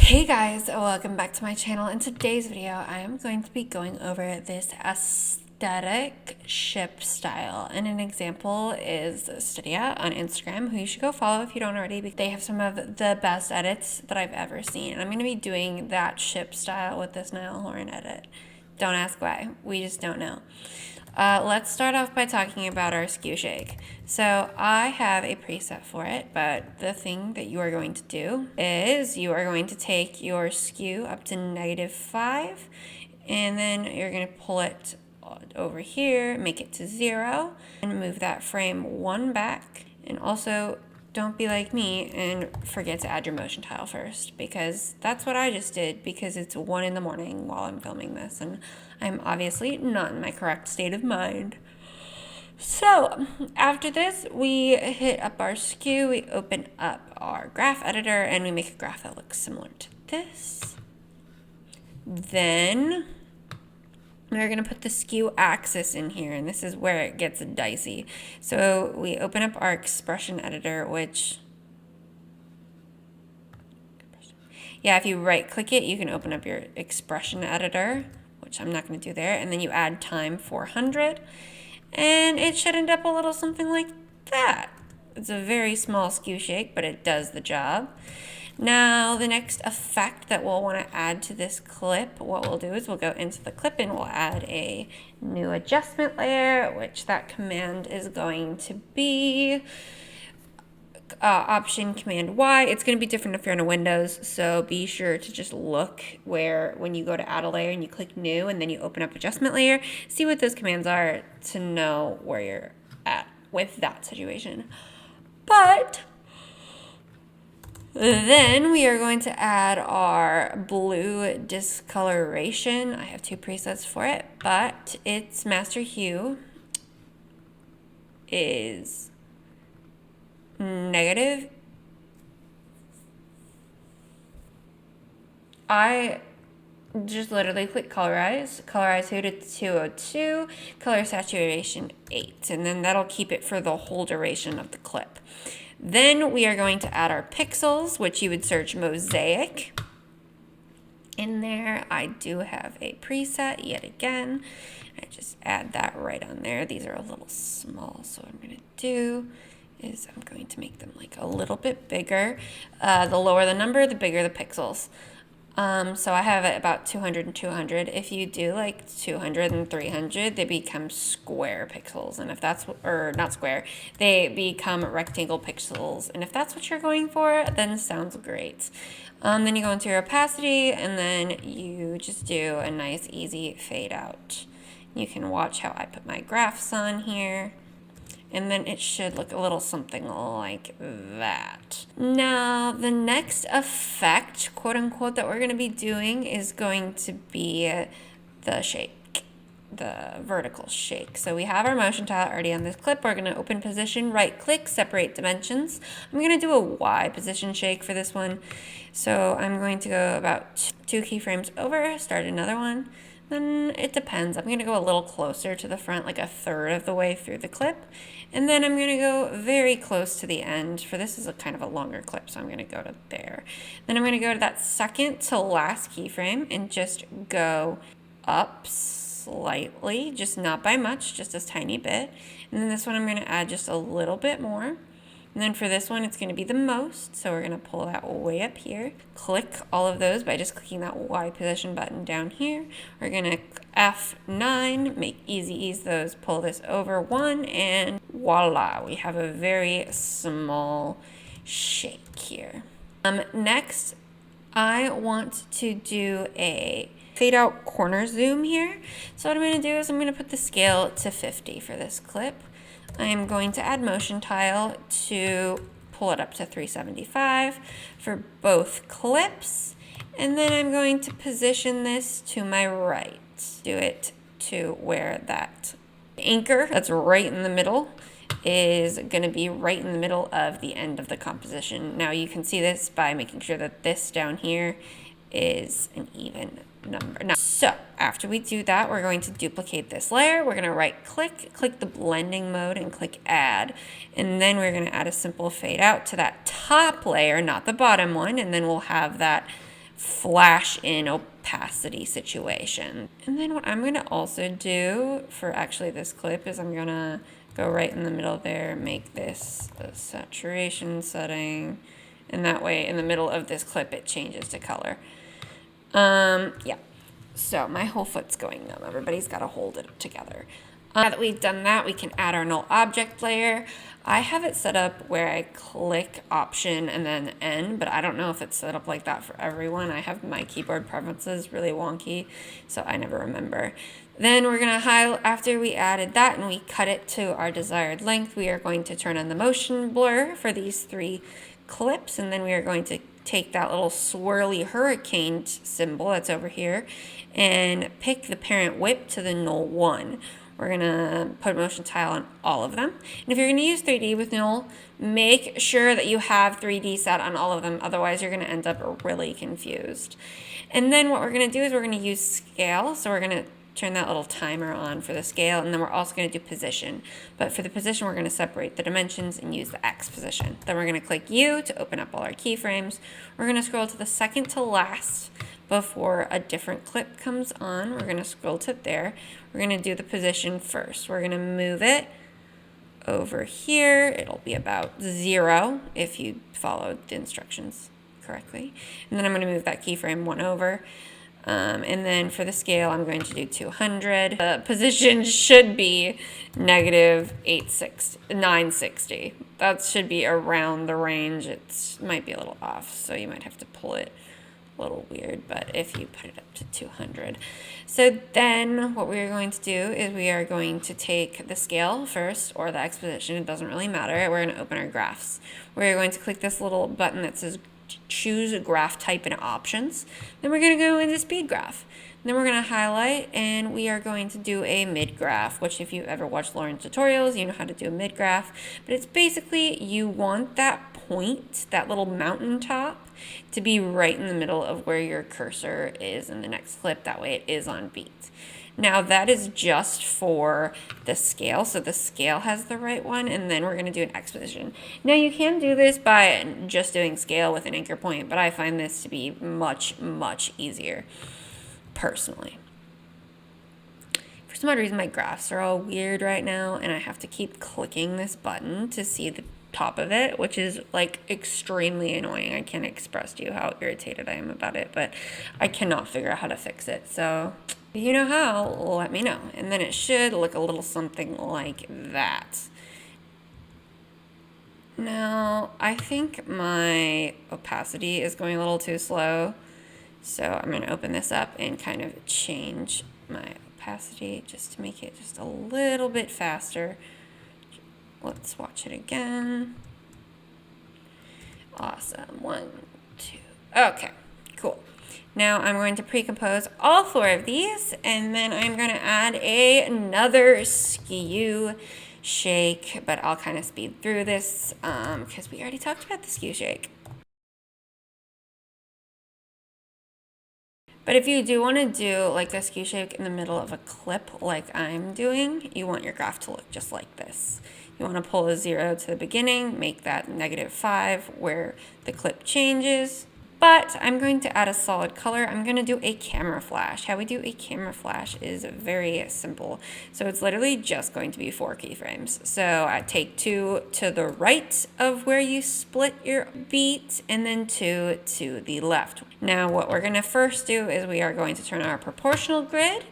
Hey guys, welcome back to my channel. In today's video, I am going to be going over this aesthetic ship style. And an example is Stydia on Instagram, who you should go follow if you don't already, because they have some of the best edits that I've ever seen. And I'm going to be doing that ship style with this Niall Horan edit. Don't ask why, we just don't know. Let's start off by talking about our skew shake. So I have a preset for it, but the thing that you are going to do is you are going to take your skew up to -5, and then you're going to pull it over here, make it to 0, and move that frame 1 back. And also, don't be like me and forget to add your motion tile first, because that's what I just did, because it's 1 in the morning while I'm filming this and I'm obviously not in my correct state of mind. So after this, we hit up our skew, we open up our graph editor, and we make a graph that looks similar to this. Then we're going to put the skew axis in here, and this is where it gets dicey. So we open up our expression editor, which, yeah, if you right click it, you can open up your expression editor, which I'm not going to do there, and then you add time 400, and it should end up a little something like that. It's a very small skew shake, but it does the job. Now, the next effect that we'll want to add to this clip, what we'll do is we'll go into the clip and we'll add a new adjustment layer, which that command is going to be Option Command Y. It's going to be different if you're on a Windows, so be sure to just look where, when you go to add a layer and you click new and then you open up adjustment layer, see what those commands are to know where you're at with that situation. But then we are going to add our blue discoloration. I have 2 presets for it, but its master hue is negative. I just literally click colorize hue to 202, color saturation 8, and then that'll keep it for the whole duration of the clip. Then we are going to add our pixels, which you would search mosaic. In there, I do have a preset yet again. I just add that right on there. These are a little small, so what I'm going to do is I'm going to make them like a little bit bigger. The lower the number, the bigger the pixels. So I have it about 200 and 200. If you do like 200 and 300, they become square pixels. And if that's, or not square, they become rectangle pixels. And if that's what you're going for, then sounds great. Then you go into your opacity, and then you just do a nice easy fade out. You can watch how I put my graphs on here. And then it should look a little something like that. Now, the next effect, quote unquote, that we're going to be doing is going to be the shake, the vertical shake. So we have our motion tile already on this clip. We're going to open position, right click, separate dimensions. I'm going to do a Y position shake for this one. So I'm going to go about 2 keyframes over, start another one. Then it depends. I'm going to go a little closer to the front, like 1/3 of the way through the clip. And then I'm going to go very close to the end, for this is a kind of a longer clip, so I'm going to go to there. Then I'm going to go to that second to last keyframe and just go up slightly, just not by much, just a tiny bit. And then this one I'm going to add just a little bit more. And then for this one, it's going to be the most, so we're going to pull that way up here. Click all of those by just clicking that Y position button down here. We're going to F9, make easy ease those, pull this over 1, and voila, we have a very small shake here. Next, I want to do a fade out corner zoom here. So what I'm going to do is I'm going to put the scale to 50 for this clip. I am going to add motion tile to pull it up to 375 for both clips. And then I'm going to position this to my right. Do it to where that anchor that's right in the middle is going to be right in the middle of the end of the composition. Now you can see this by making sure that this down here is an even number. Now, so after we do that, we're going to duplicate this layer. We're going to right click, click the blending mode and click add. And then we're going to add a simple fade out to that top layer, not the bottom one. And then we'll have that flash in opacity situation. And then what I'm going to also do for actually this clip is I'm going to go right in the middle there, make this a saturation setting, and that way in the middle of this clip it changes to color. Yeah, so my whole foot's going numb. Everybody's got to hold it together. Now that we've done that, we can add our null object layer. I have it set up where I click Option and then N, but I don't know if it's set up like that for everyone. I have my keyboard preferences really wonky, so I never remember. Then we're gonna highlight, after we added that and we cut it to our desired length, we are going to turn on the motion blur for these 3 clips, and then we are going to take that little swirly hurricane symbol that's over here and pick the parent whip to the null 1. We're gonna put motion tile on all of them. And if you're gonna use 3D with null, make sure that you have 3D set on all of them, otherwise you're gonna end up really confused. And then what we're gonna do is we're gonna use scale. So we're gonna turn that little timer on for the scale, and then we're also gonna do position. But for the position, we're gonna separate the dimensions and use the X position. Then we're gonna click U to open up all our keyframes. We're gonna scroll to the second to last before a different clip comes on. We're going to scroll to there. We're going to do the position first. We're going to move it over here. It'll be about 0 if you followed the instructions correctly. And then I'm going to move that keyframe 1 over. And then for the scale, I'm going to do 200. The position should be negative 960. That should be around the range. It might be a little off, so you might have to pull it a little weird, but if you put it up to 200. So then what we are going to do is we are going to take the scale first, or the X position, it doesn't really matter. We're going to open our graphs. We're going to click this little button that says choose a graph type and options. Then we're going to go into speed graph. Then we're going to highlight, and we are going to do a mid graph, which if you ever watched Lauren's tutorials, you know how to do a mid graph. But it's basically you want that point, that little mountaintop, to be right in the middle of where your cursor is in the next clip. That way it is on beat. Now that is just for the scale, so the scale has the right one, and then we're going to do an X position. Now you can do this by just doing scale with an anchor point, but I find this to be much, much easier, personally. For some odd reason, my graphs are all weird right now, and I have to keep clicking this button to see the top of it, which is like extremely annoying. I can't express to you how irritated I am about it, but I cannot figure out how to fix it. So if you know how, let me know. And then it should look a little something like that. Now, I think my opacity is going a little too slow, so I'm going to open this up and kind of change my opacity just to make it just a little bit faster. Let's watch it again. Awesome. 1, 2. Okay, cool. Now I'm going to pre-compose all 4 of these, and then I'm going to add another skew shake, but I'll kind of speed through this because we already talked about the skew shake. But if you do want to do like the skew shake in the middle of a clip like I'm doing, you want your graph to look just like this. You want to pull a 0 to the beginning, make that -5 where the clip changes. But I'm going to add a solid color. I'm going to do a camera flash. How we do a camera flash is very simple. So it's literally just going to be 4 keyframes. So I take 2 to the right of where you split your beat, and then 2 to the left. Now what we're going to first do is we are going to turn on our proportional grid.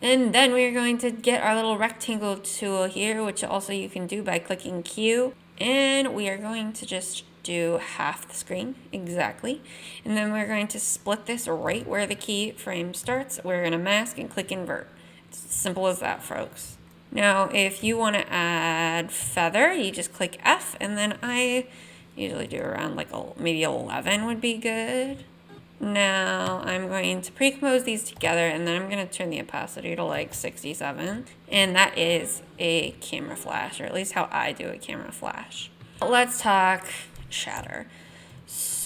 And then we're going to get our little rectangle tool here, which also you can do by clicking Q. And we are going to just do half the screen, exactly. And then we're going to split this right where the keyframe starts. We're going to mask and click invert. It's as simple as that, folks. Now, if you want to add feather, you just click F, and then I usually do around like maybe 11 would be good. Now I'm going to pre-compose these together, and then I'm going to turn the opacity to like 67. And that is a camera flash, or at least how I do a camera flash. Let's talk shatter.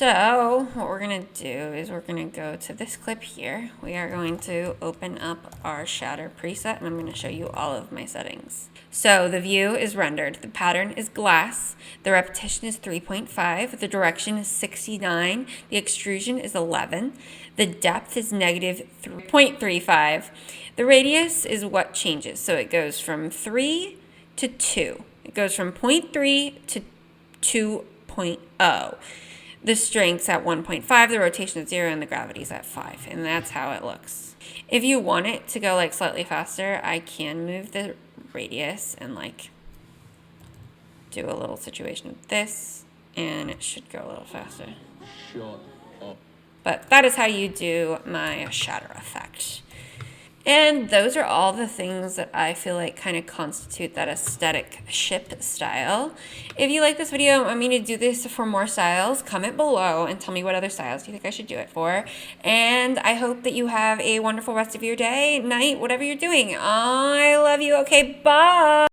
So what we're gonna do is we're gonna go to this clip here. We are going to open up our shatter preset and I'm gonna show you all of my settings. So the view is rendered, the pattern is glass, the repetition is 3.5, the direction is 69, the extrusion is 11, the depth is negative 3.35. The radius is what changes. So it goes from 3 to 2. It goes from 0.3 to 2.0. The strength's at 1.5, the rotation is 0, and the gravity's at 5. And that's how it looks. If you want it to go like slightly faster, I can move the radius and like do a little situation with this, and it should go a little faster. Shut up. But that is how you do my shatter effect. And those are all the things that I feel like kind of constitute that aesthetic ship style. If you like this video and want me to do this for more styles, comment below and tell me what other styles you think I should do it for. And I hope that you have a wonderful rest of your day, night, whatever you're doing. I love you. Okay, bye.